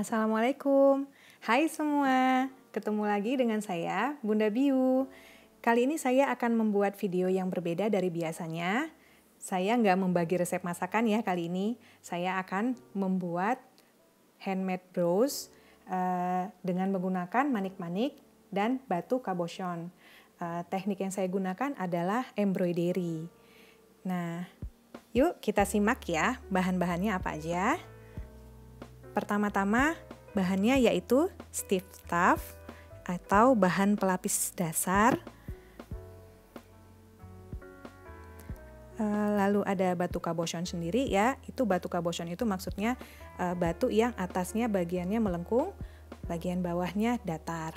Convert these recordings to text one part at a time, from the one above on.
Assalamualaikum, hai semua, ketemu lagi dengan saya, Bunda Biu. Kali ini saya akan membuat video yang berbeda dari biasanya. Saya nggak membagi resep masakan ya kali ini, saya akan membuat handmade bros dengan menggunakan manik-manik dan batu cabochon. Teknik yang saya gunakan adalah embroidery. Nah, yuk kita simak ya bahan-bahannya apa aja. Pertama-tama bahannya yaitu stiff stuff atau bahan pelapis dasar. Lalu ada batu cabochon sendiri ya, itu batu cabochon itu maksudnya batu yang atasnya bagiannya melengkung, bagian bawahnya datar.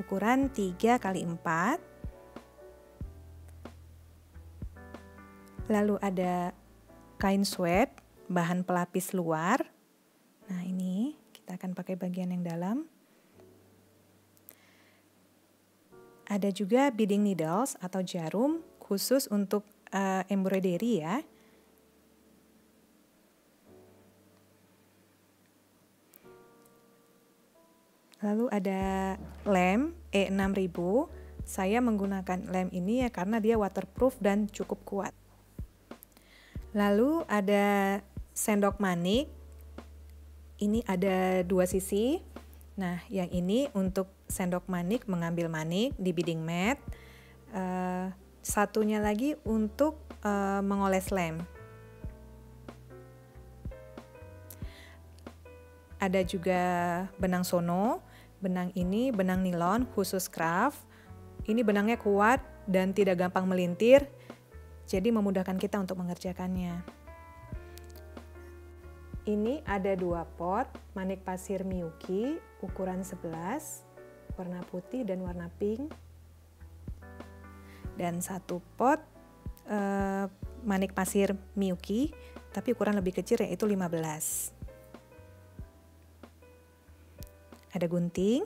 Ukuran 3 x 4. Lalu ada kain sweat, bahan pelapis luar. Nah ini kita akan pakai bagian yang dalam. Ada juga beading needles atau jarum khusus untuk embroidery ya. Lalu ada lem E6000. Saya menggunakan lem ini ya karena dia waterproof dan cukup kuat. Lalu ada sendok manik. Ini ada 2 sisi. Nah, yang ini untuk sendok manik mengambil manik di beading mat. Satunya lagi untuk mengoles lem. Ada juga benang sono. Benang ini benang nilon khusus craft. Ini benangnya kuat dan tidak gampang melintir. Jadi memudahkan kita untuk mengerjakannya. Ini ada 2 pot manik pasir Miyuki ukuran 11, warna putih dan warna pink. Dan 1 pot manik pasir Miyuki, tapi ukuran lebih kecil yaitu 15. Ada gunting.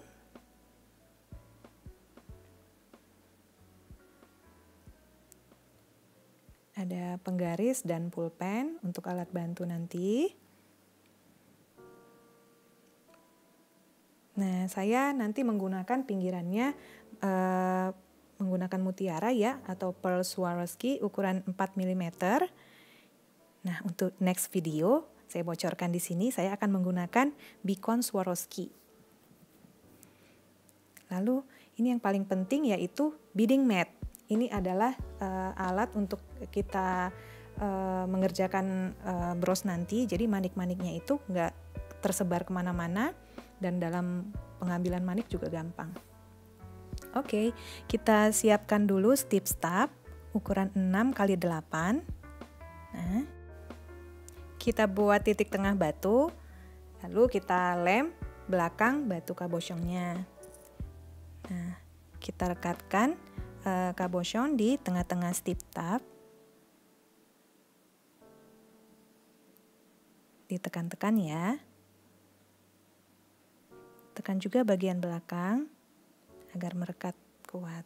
Ada penggaris dan pulpen untuk alat bantu nanti. Nah, saya nanti menggunakan pinggirannya menggunakan mutiara ya atau pearl Swarovski ukuran 4 mm. Nah, untuk next video saya bocorkan di sini saya akan menggunakan beacon Swarovski. Lalu ini yang paling penting yaitu beading mat. Ini adalah alat untuk kita mengerjakan bros nanti. Jadi manik-maniknya itu nggak tersebar kemana-mana. Dan dalam pengambilan manik juga gampang. Oke, kita siapkan dulu stiff stuff ukuran 6 x 8. Nah, kita buat titik tengah batu, lalu kita lem belakang batu cabochonnya. Nah, kita rekatkan cabochon di tengah-tengah stiff stuff. Ditekan-tekan ya. Tekan juga bagian belakang agar merekat kuat.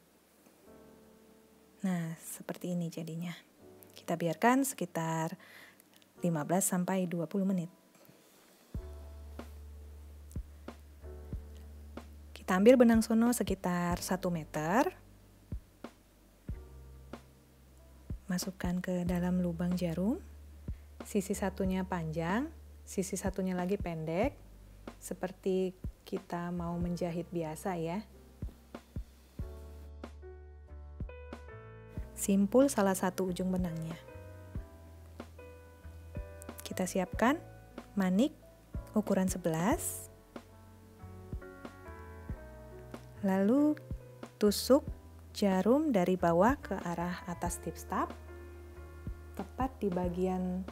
Nah, seperti ini jadinya. Kita biarkan sekitar 15-20 menit. Kita ambil benang sono sekitar 1 meter. Masukkan ke dalam lubang jarum. Sisi satunya panjang, sisi satunya lagi pendek. Seperti kita mau menjahit biasa ya. Simpul salah satu ujung benangnya. Kita siapkan manik ukuran 11. Lalu tusuk jarum dari bawah ke arah atas stiff stuff. Tepat di bagian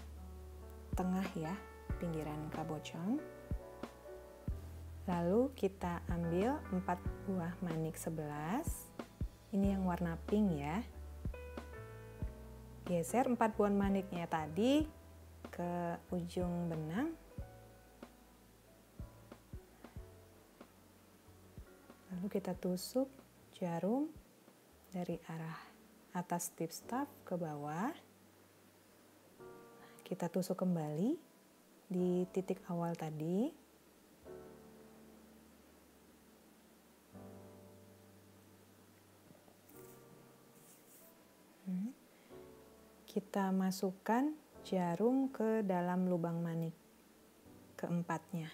tengah ya, pinggiran cabochon. Lalu kita ambil 4 buah manik 11. Ini yang warna pink ya. Geser 4 buah maniknya tadi ke ujung benang. Lalu kita tusuk jarum dari arah atas stiff stuff ke bawah. Kita tusuk kembali di titik awal tadi. kita masukkan jarum ke dalam lubang manik keempatnya.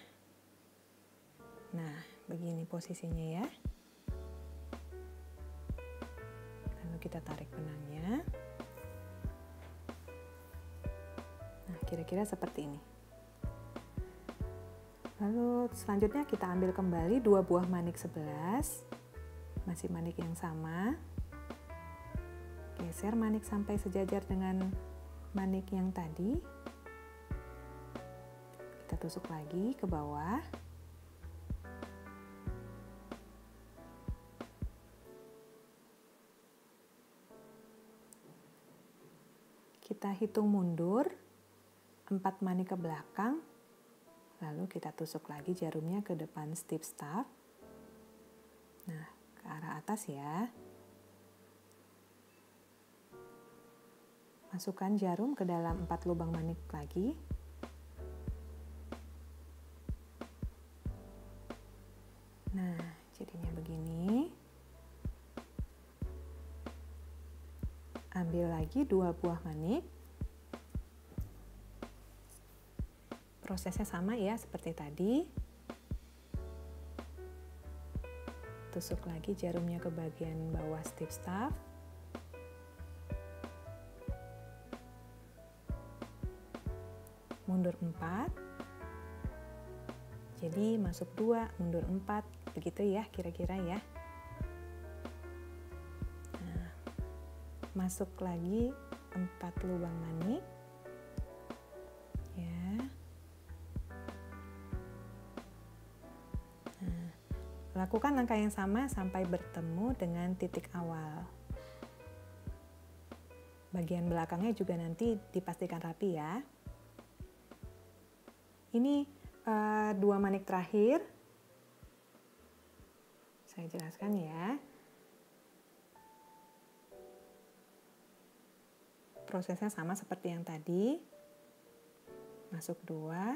Nah, begini posisinya ya. Lalu kita tarik benangnya. Nah, kira-kira seperti ini. Lalu selanjutnya kita ambil kembali 2 buah manik 11. Masih manik yang sama. Geser manik sampai sejajar dengan manik yang tadi. Kita tusuk lagi ke bawah. Kita hitung mundur 4 manik ke belakang, lalu kita tusuk lagi jarumnya ke depan stip staff. Nah, ke arah atas ya. Masukkan jarum ke dalam 4 lubang manik lagi. Nah, jadinya begini. Ambil lagi 2 buah manik. Prosesnya sama ya seperti tadi. Tusuk lagi jarumnya ke bagian bawah stip staff. Mundur 4. Jadi masuk 2, mundur 4, begitu ya kira-kira ya. Masuk lagi 4 lubang manik ya. Nah, lakukan langkah yang sama sampai bertemu dengan titik awal. Bagian belakangnya juga nanti dipastikan rapi ya. Ini 2 manik terakhir. Saya jelaskan ya. Prosesnya sama seperti yang tadi. Masuk 2.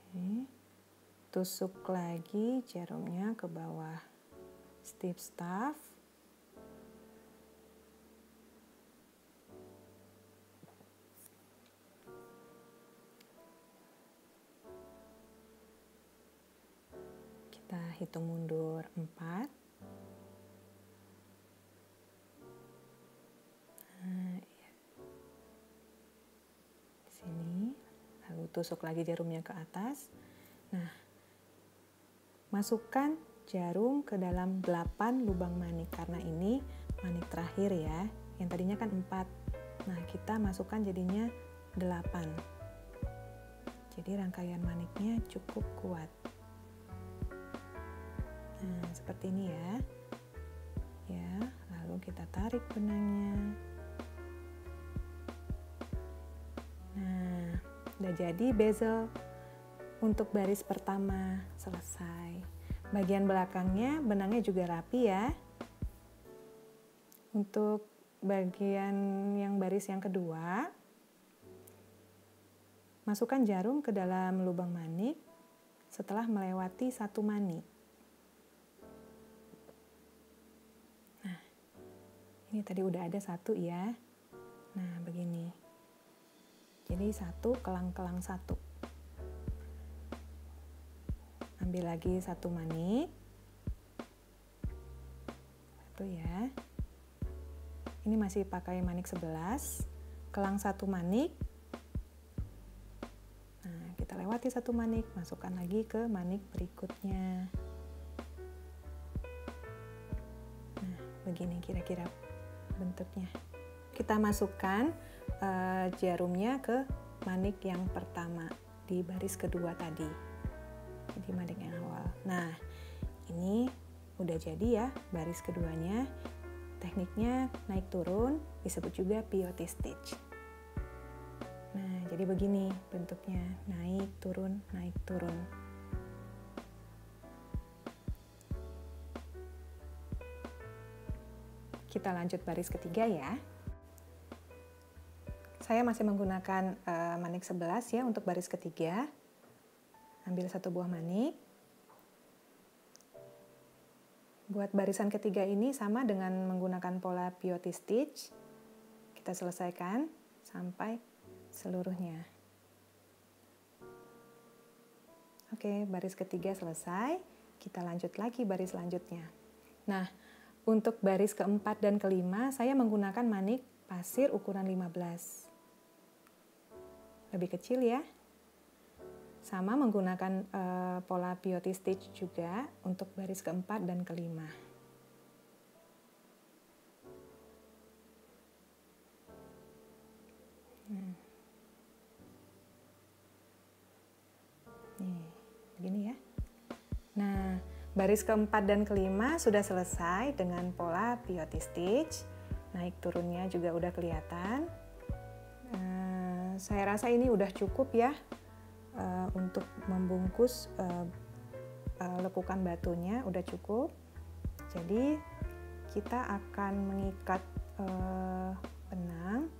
Oke. Tusuk lagi jarumnya ke bawah stip staff. Kita hitung mundur 4. Tusuk lagi jarumnya ke atas. Nah, masukkan jarum ke dalam 8 lubang manik karena ini manik terakhir ya. Yang tadinya kan 4. Nah, kita masukkan jadinya 8. Jadi rangkaian maniknya cukup kuat. Nah, seperti ini ya. Ya, lalu kita tarik benangnya. Nah, udah jadi bezel untuk baris pertama selesai. Bagian belakangnya benangnya juga rapi ya. Untuk bagian yang baris yang kedua, masukkan jarum ke dalam lubang manik setelah melewati 1 manik. Nah, ini tadi udah ada 1 ya. Nah, begini. Jadi 1 kelang-kelang 1. Ambil lagi 1 manik. 1 ya. Ini masih pakai manik 11. Kelang 1 manik. Nah, kita lewati 1 manik, masukkan lagi ke manik berikutnya. Nah, begini kira-kira bentuknya. Kita masukkan jarumnya ke manik yang pertama di baris kedua tadi. Jadi manik yang awal. Nah, ini udah jadi ya baris keduanya. Tekniknya naik turun, disebut juga peyote stitch. Nah, jadi begini bentuknya, naik turun, naik turun. Kita lanjut baris ketiga ya. Saya masih menggunakan manik 11 ya untuk baris ketiga. Ambil 1 buah manik. Buat barisan ketiga ini sama dengan menggunakan pola peyote stitch. Kita selesaikan sampai seluruhnya. Oke, baris ketiga selesai. Kita lanjut lagi baris selanjutnya. Nah, untuk baris keempat dan kelima saya menggunakan manik pasir ukuran 15. Lebih kecil ya. Sama menggunakan pola peyote stitch juga untuk baris keempat dan kelima. Nih, begini ya. Nah, baris keempat dan kelima sudah selesai dengan pola peyote stitch. Naik turunnya juga udah kelihatan. Saya rasa ini udah cukup ya untuk membungkus lekukan batunya, udah cukup. Jadi kita akan mengikat benang.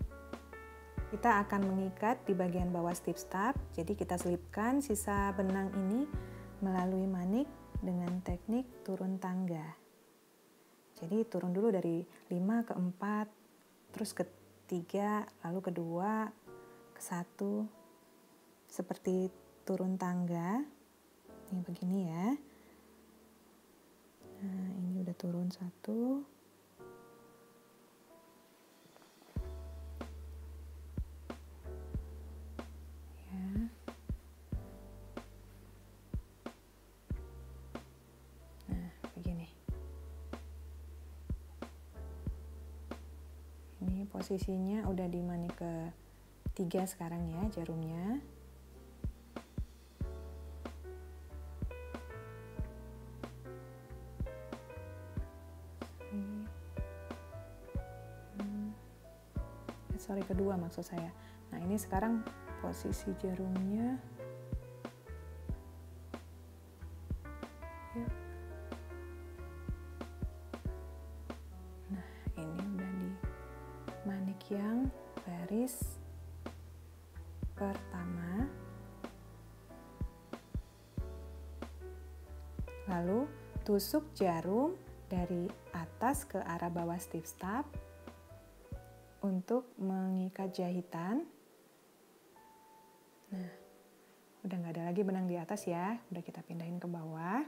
Kita akan mengikat di bagian bawah stip-stap. Jadi kita selipkan sisa benang ini melalui manik dengan teknik turun tangga. Jadi turun dulu dari 5 ke 4, terus ke 3, lalu ke 2, ke 1. Seperti turun tangga. Ini begini ya. Nah, ini udah turun 1. Posisinya udah di manik ke 3 sekarang ya jarumnya. Sorry, kedua maksud saya. Nah, ini sekarang posisi jarumnya. Ya. Nah, ini udah di manik yang baris pertama. Lalu tusuk jarum dari atas ke arah bawah stip-stap untuk mengikat jahitan. Nah, udah nggak ada lagi benang di atas ya, udah kita pindahin ke bawah.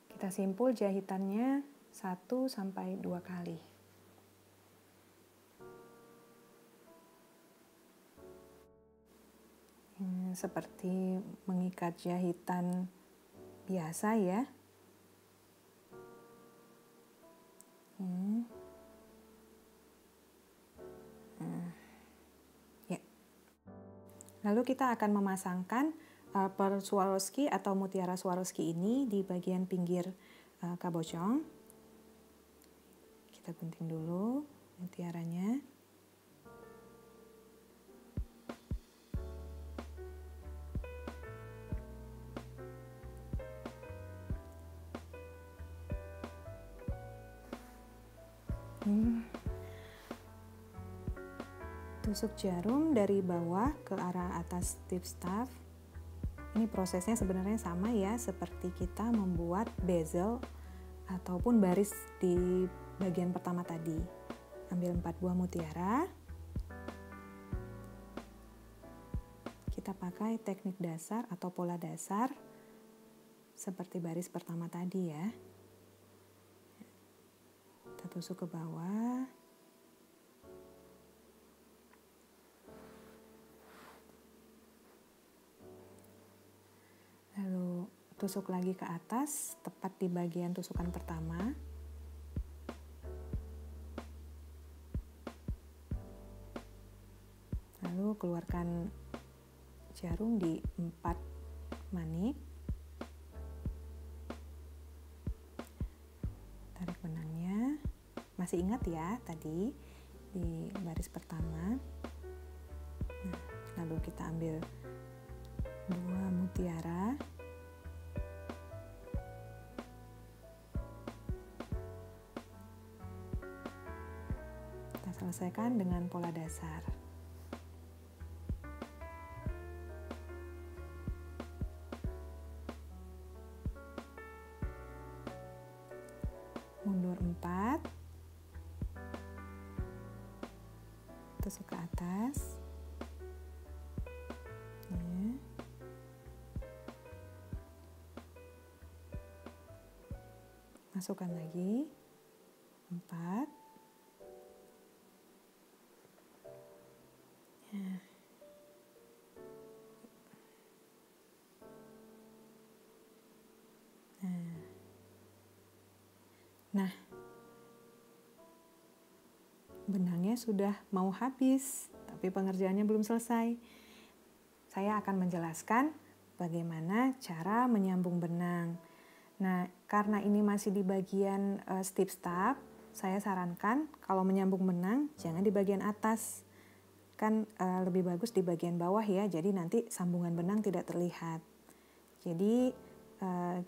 Kita simpul jahitannya 1 sampai 2 kali. Seperti mengikat jahitan biasa ya. Ya. Lalu kita akan memasangkan pearl Swarovski atau mutiara Swarovski ini di bagian pinggir kabocong. Kita gunting dulu mutiaranya. Tusuk jarum dari bawah ke arah atas stip-stap. Ini prosesnya sebenarnya sama ya, seperti kita membuat bezel ataupun baris di bagian pertama tadi. Ambil 4 buah mutiara. Kita pakai teknik dasar atau pola dasar seperti baris pertama tadi ya. Kita tusuk ke bawah. Lalu tusuk lagi ke atas, tepat di bagian tusukan pertama. Lalu keluarkan jarum di 4 manik. Tarik benangnya. Masih ingat ya tadi di baris pertama. Nah, lalu kita ambil 2 mutiara. Kita selesaikan dengan pola dasar. mundur 4, tusuk ke atas, ya. Masukkan lagi 4, ya. Nah, benangnya sudah mau habis, tapi pengerjaannya belum selesai. Saya akan menjelaskan bagaimana cara menyambung benang. Nah, karena ini masih di bagian stip stap, saya sarankan kalau menyambung benang jangan di bagian atas. Kan lebih bagus di bagian bawah ya, jadi nanti sambungan benang tidak terlihat. Jadi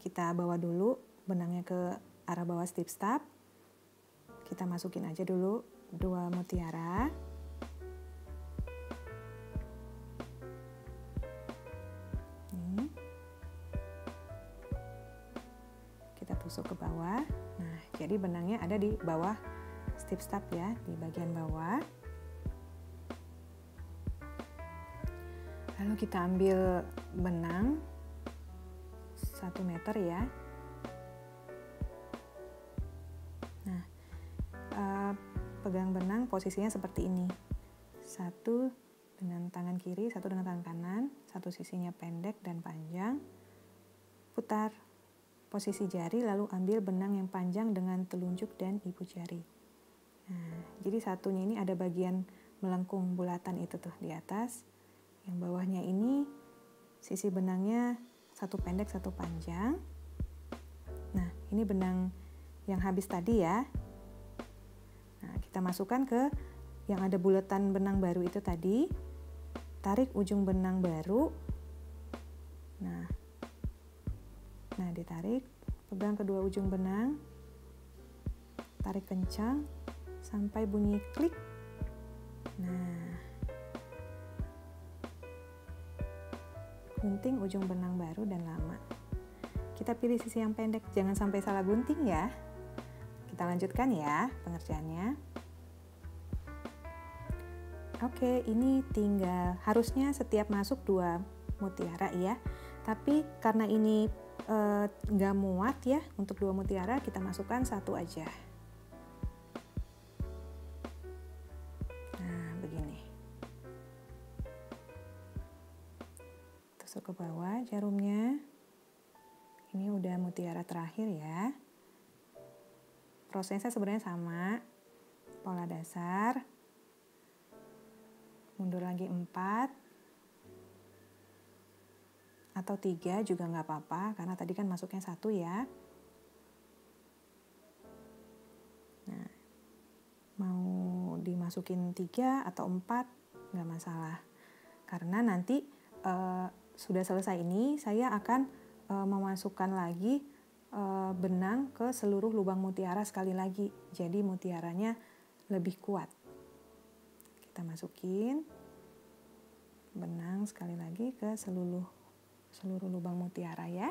kita bawa dulu benangnya ke arah bawah stip stap. Kita masukin aja dulu 2 mutiara. Kita tusuk ke bawah. Nah, jadi benangnya ada di bawah stip stap ya, di bagian bawah. Lalu kita ambil benang 1 meter ya. Nah, pegang benang posisinya seperti ini. 1 dengan tangan kiri, 1 dengan tangan kanan, 1 sisinya pendek dan panjang. Putar posisi jari, lalu ambil benang yang panjang dengan telunjuk dan ibu jari. Nah, jadi satunya ini ada bagian melengkung bulatan itu tuh di atas. Yang bawahnya ini sisi benangnya 1 pendek, 1 panjang. Nah, ini benang yang habis tadi ya. Nah, kita masukkan ke yang ada bulatan benang baru itu tadi. Tarik ujung benang baru. Nah, ditarik, pegang kedua ujung benang. Tarik kencang sampai bunyi klik. Nah, gunting ujung benang baru dan lama. Kita pilih sisi yang pendek, jangan sampai salah gunting ya. Kita lanjutkan ya pengerjaannya. Oke, ini tinggal, harusnya setiap masuk 2 mutiara ya. Tapi karena ini nggak muat ya untuk 2 mutiara, kita masukkan 1 aja. Nah, begini. Tusuk ke bawah jarumnya. Ini udah mutiara terakhir ya. Prosesnya sebenarnya sama. Pola dasar. Mundur lagi 4. Atau 3 juga nggak apa-apa, karena tadi kan masuknya 1 ya. Nah, mau dimasukin 3 atau 4 nggak masalah. Karena nanti sudah selesai ini, saya akan memasukkan lagi benang ke seluruh lubang mutiara sekali lagi. Jadi mutiaranya lebih kuat. Kita masukin benang sekali lagi ke seluruh lubang mutiara ya.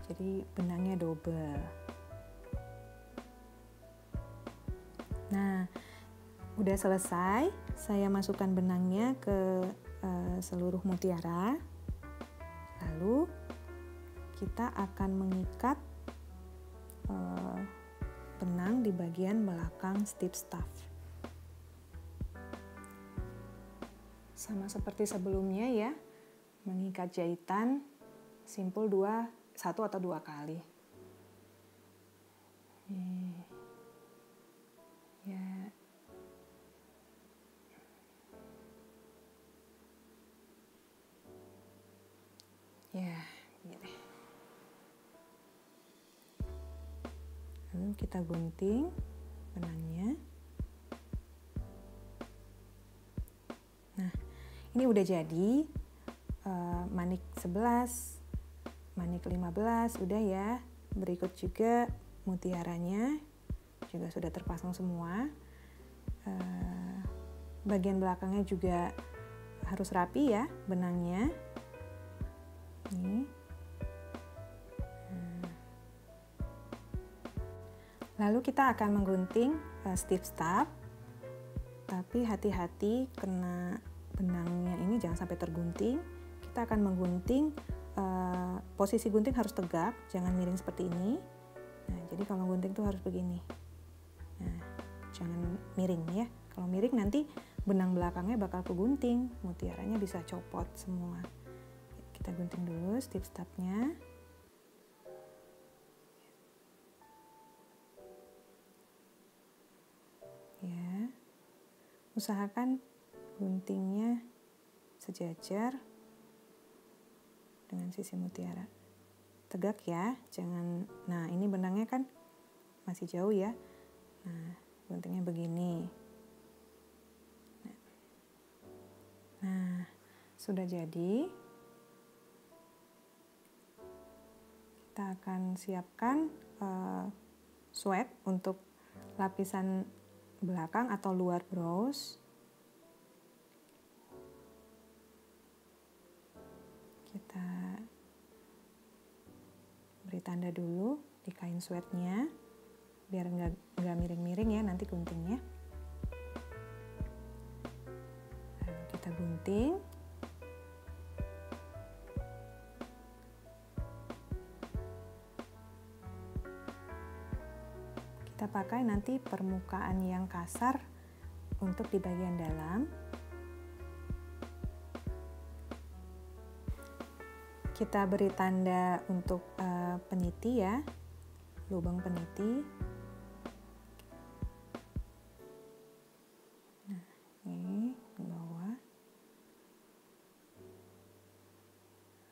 Jadi benangnya double. Nah, udah selesai. Saya masukkan benangnya ke seluruh mutiara. Lalu kita akan mengikat benang di bagian belakang stip staf. Sama seperti sebelumnya ya, mengikat jahitan simpul 1 atau 2 kali. Ya. Ya, gini. Lalu kita gunting benangnya. Nah, ini udah jadi manik 11, manik 15 udah ya. Berikut juga mutiaranya juga sudah terpasang semua. Bagian belakangnya juga harus rapi ya benangnya. Nih. Lalu kita akan menggunting stitch stop, tapi hati-hati kena benangnya ini jangan sampai tergunting. Kita akan menggunting, posisi gunting harus tegak, jangan miring seperti ini. Nah, jadi kalau gunting tuh harus begini. Nah, jangan miring ya. Kalau miring nanti benang belakangnya bakal kegunting, mutiaranya bisa copot semua. Kita gunting dulu stitch stopnya. Ya, usahakan guntingnya sejajar dengan sisi mutiara. Tegak ya, jangan. Nah, ini benangnya kan masih jauh ya. Nah, guntingnya begini. Nah, sudah jadi. Kita akan siapkan sweat untuk lapisan belakang atau luar blouse. Kita beri tanda dulu di kain sweatnya biar nggak miring-miring ya nanti guntingnya. Lalu kita gunting. Kita pakai nanti permukaan yang kasar untuk di bagian dalam. Kita beri tanda untuk peniti ya, lubang peniti. Nah, ini ke bawah.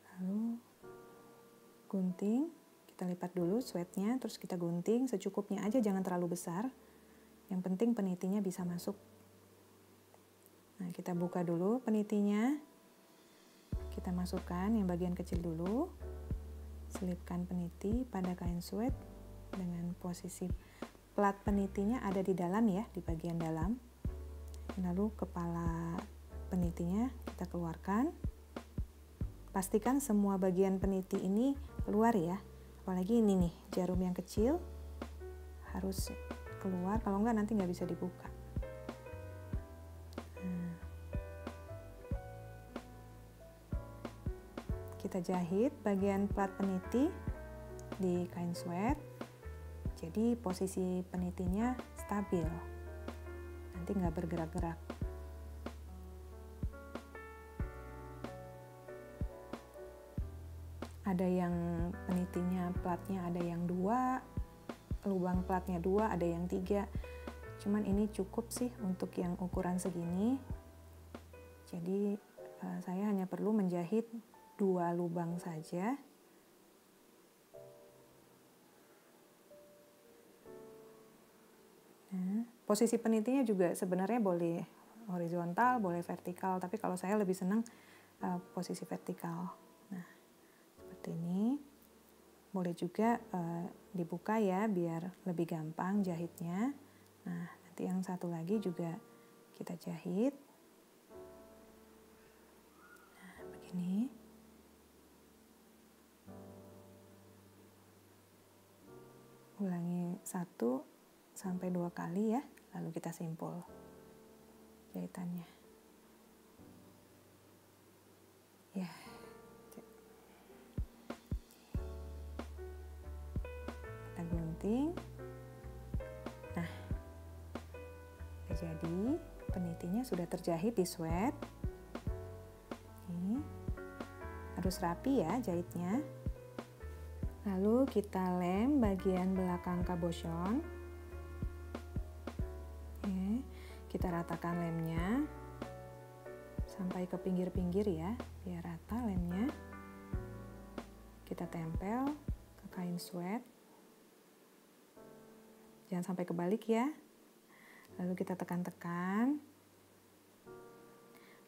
Lalu gunting. Kita lipat dulu sweatnya, terus kita gunting secukupnya aja, jangan terlalu besar. Yang penting penitinya bisa masuk. Nah, kita buka dulu penitinya. Kita masukkan yang bagian kecil dulu. Selipkan peniti pada kain sweat dengan posisi plat penitinya ada di dalam ya, di bagian dalam. Lalu kepala penitinya kita keluarkan. Pastikan semua bagian peniti ini keluar ya. Apalagi ini nih, jarum yang kecil harus keluar, kalau enggak nanti nggak bisa dibuka. Nah, kita jahit bagian plat peniti di kain sweat, jadi posisi penitinya stabil, nanti nggak bergerak-gerak. Ada yang penitinya platnya ada yang 2, lubang platnya 2, ada yang 3. Cuman ini cukup sih untuk yang ukuran segini. Jadi saya hanya perlu menjahit 2 lubang saja. Nah, posisi penitinya juga sebenarnya boleh horizontal, boleh vertikal, tapi kalau saya lebih senang posisi vertikal. Nah, seperti ini. Boleh juga dibuka ya biar lebih gampang jahitnya. Nah, nanti yang satu lagi juga kita jahit. Nah, begini. Ulangi 1 sampai 2 kali ya, lalu kita simpul jahitannya. Ya. Kita gunting. Nah, jadi penitinya sudah terjahit di sweat. Ini harus rapi ya jahitnya. Lalu kita lem bagian belakang cabochon. Kita ratakan lemnya sampai ke pinggir-pinggir ya, biar rata lemnya. Kita tempel ke kain sweat. Jangan sampai kebalik ya. Lalu kita tekan-tekan.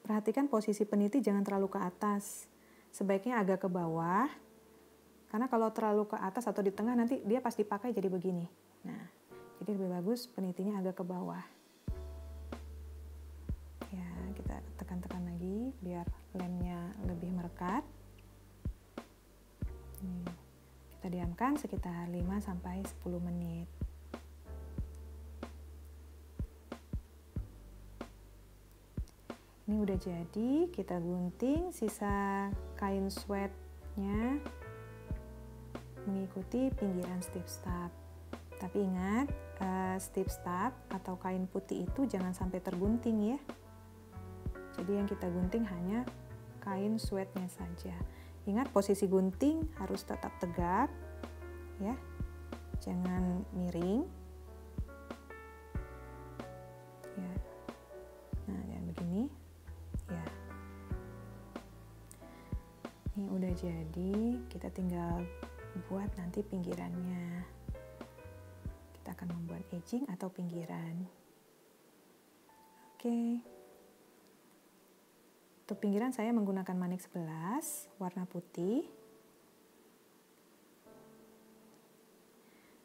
Perhatikan posisi peniti jangan terlalu ke atas. Sebaiknya agak ke bawah. Karena kalau terlalu ke atas atau di tengah nanti dia pas dipakai jadi begini. Nah, jadi lebih bagus penitinya agak ke bawah. Ya, kita Kita tekan-tekan lagi biar lemnya lebih merekat. Kita diamkan sekitar 5-10 menit. Ini udah jadi, kita gunting sisa kain sweatnya mengikuti pinggiran stip stap. Tapi ingat, stip stap atau kain putih itu jangan sampai tergunting ya. Jadi yang kita gunting hanya kain sweatnya saja. Ingat, posisi gunting harus tetap tegak ya, jangan miring ya. Nah, jangan begini ya. Ini udah jadi, kita tinggal buat nanti pinggirannya. Kita akan membuat edging atau pinggiran. Oke. Untuk pinggiran saya menggunakan manik 11 warna putih.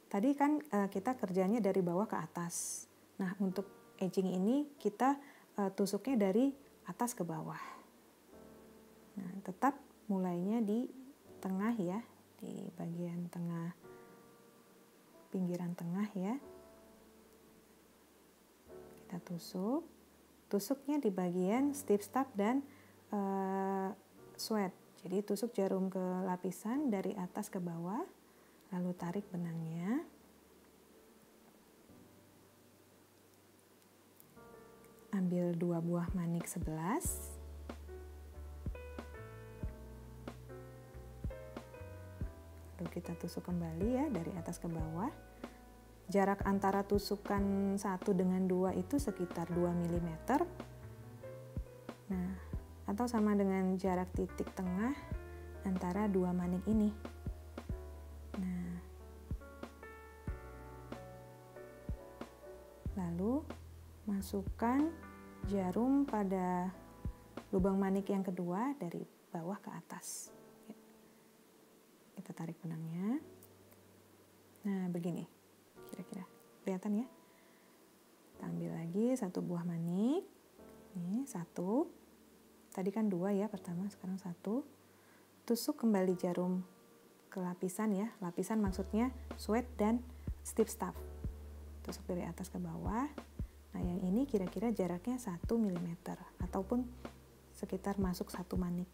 Tadi kan kita kerjanya dari bawah ke atas. Nah, untuk edging ini kita tusuknya dari atas ke bawah. Nah, tetap mulainya di tengah ya, di bagian tengah, pinggiran tengah ya. Kita tusuk. Tusuknya di bagian stip stap dan sweat. Jadi tusuk jarum ke lapisan dari atas ke bawah, lalu tarik benangnya. Ambil 2 buah manik 11. Lalu kita tusuk kembali ya dari atas ke bawah. Jarak antara tusukan 1 dengan 2 itu sekitar 2 mm. Nah, atau sama dengan jarak titik tengah antara 2 manik ini. Nah, lalu masukkan jarum pada lubang manik yang kedua dari bawah ke atas. Kita tarik benangnya. Nah, begini kira-kira, kelihatan ya. Kita ambil lagi 1 buah manik. Ini 1. Tadi kan 2 ya pertama, sekarang 1. Tusuk kembali jarum ke lapisan ya. Lapisan maksudnya sweat dan stip stap. Tusuk dari atas ke bawah. Nah, yang ini kira-kira jaraknya 1 mm ataupun sekitar masuk 1 manik.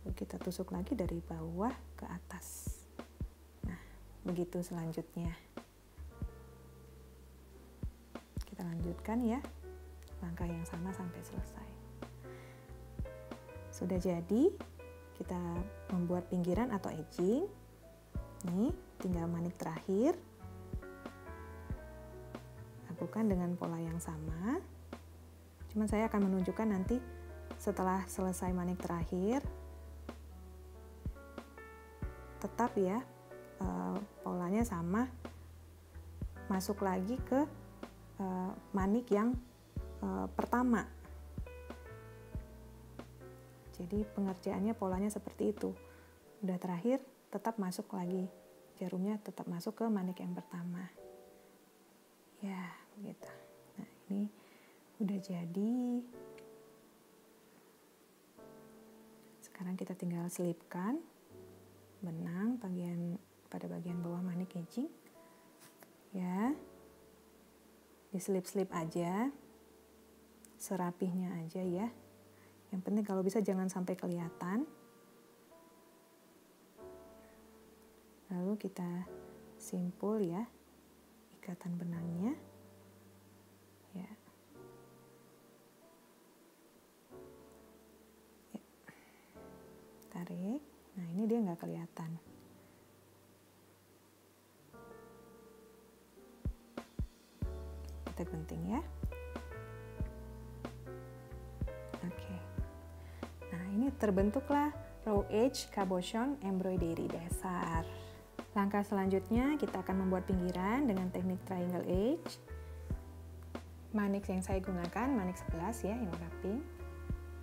Lalu kita tusuk lagi dari bawah ke atas. Nah, begitu selanjutnya. Kita lanjutkan ya, langkah yang sama sampai selesai. Sudah jadi, kita membuat pinggiran atau edging. Nih, tinggal manik terakhir. Lakukan dengan pola yang sama. Cuman saya akan menunjukkan nanti setelah selesai manik terakhir. Tetap ya, polanya sama. Masuk lagi ke manik yang pertama. Jadi pengerjaannya polanya seperti itu. Udah terakhir, tetap masuk lagi. Jarumnya tetap masuk ke manik yang pertama. Ya, begitu. Nah, ini udah jadi. Sekarang kita tinggal selipkan benang pada bagian bawah manik edging. Ya. Diselip-selip aja. Serapihnya aja ya. Yang penting kalau bisa jangan sampai kelihatan. Lalu kita simpul ya ikatan benangnya. Ya. Ya. Tarik. Nah, ini dia nggak kelihatan. Kita gunting ya. Oke. Nah, ini terbentuklah raw edge cabochon embroidery dasar. Langkah selanjutnya kita akan membuat pinggiran dengan teknik triangle edge. Manik yang saya gunakan manik 11 ya, yang warna pink.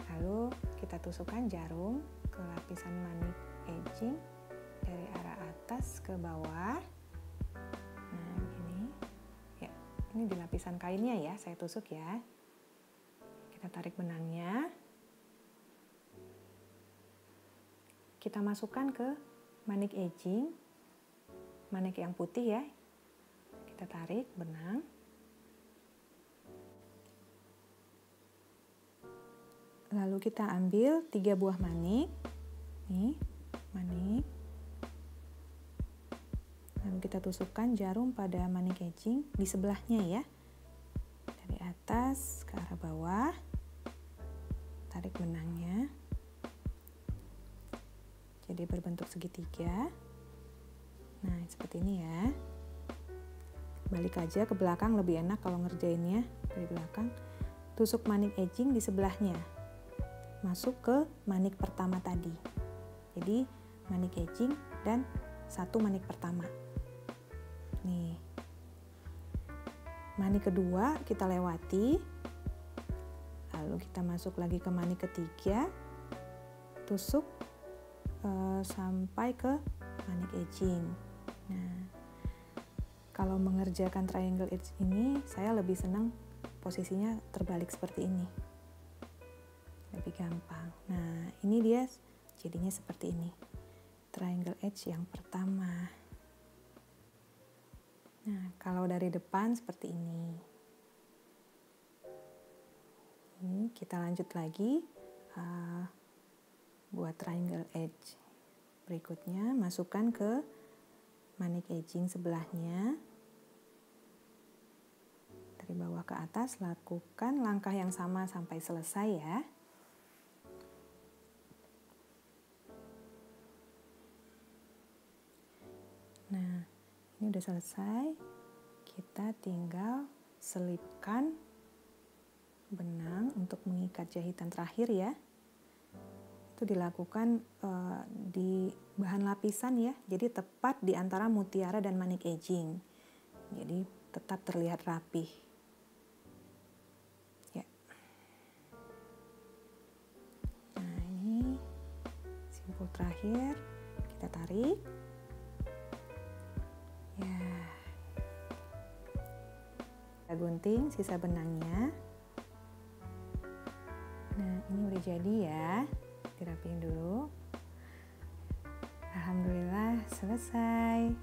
Lalu kita tusukkan jarum ke lapisan manik edging dari arah atas ke bawah. Nah, ini ya, ini di lapisan kainnya ya, saya tusuk ya. Kita tarik benangnya. Kita masukkan ke manik edging, manik yang putih ya. Kita tarik benang. Lalu kita ambil 3 buah manik. Nih, manik. Lalu kita tusukkan jarum pada manik edging di sebelahnya ya. Dari atas ke arah bawah. Tarik benangnya. Jadi berbentuk segitiga. Nah, seperti ini ya. Balik aja ke belakang, lebih enak kalau ngerjainnya dari belakang. Tusuk manik edging di sebelahnya. Masuk ke manik pertama tadi. Jadi manik edging dan 1 manik pertama. Nih. Manik kedua kita lewati. Lalu kita masuk lagi ke manik ketiga. Tusuk sampai ke manik edging. Nah, kalau mengerjakan triangle edge ini saya lebih senang posisinya terbalik seperti ini. Lebih gampang. Nah, ini dia jadinya seperti ini. Triangle edge yang pertama. Nah, kalau dari depan seperti ini. Ini kita lanjut lagi buat triangle edge. Berikutnya masukkan ke manik edging sebelahnya. Dari bawah ke atas lakukan langkah yang sama sampai selesai ya. Nah, ini udah selesai. Kita tinggal selipkan benang untuk mengikat jahitan terakhir ya. Itu dilakukan di bahan lapisan ya. Jadi tepat di antara mutiara dan manik edging. Jadi tetap terlihat rapih. Ya. Nah, ini simpul terakhir. Kita tarik. Ya, kita gunting sisa benangnya. Nah, ini udah jadi ya. Dirapiin dulu. Alhamdulillah selesai.